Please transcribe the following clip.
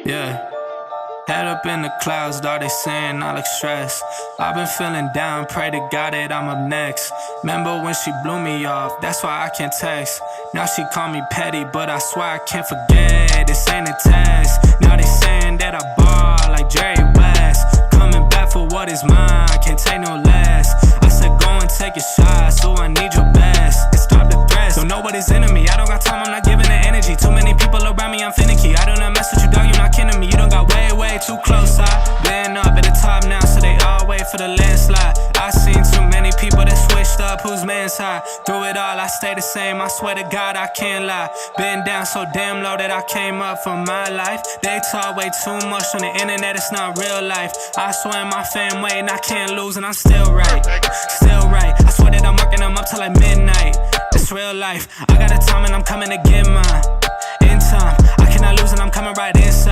Yeah. Head up in the clouds, dog, they saying I look stressed. I've been feeling down, pray to God that I'm up next. Remember when she blew me off, that's why I can't text. Now she call me petty, but I swear I can't forget. This ain't a test. Now they saying that I ball like Jerry West. Coming back for what is mine, can't take no less. I said go and take a shot, so I need your best. And stop the threats, don't know what is in me. I don't got time, I'm not giving the energy. Too many people around me, I'm finicky. I do not mess with you, dog, you're not kidding me. You don't got way too close. I been up at the top now, so they all wait for the landslide. I seen too many people that switched up, whose man's high. Through it all, I stay the same. I swear to God, I can't lie. Been down so damn low that I came up for my life. They talk way too much on the internet, it's not real life. I swear my fam waiting, I can't lose, and I'm still right. Still right. I swear that I'm working, I'm up till like midnight. It's real life. I got a time and I'm coming to get mine. In time, I cannot lose, and I'm coming right inside.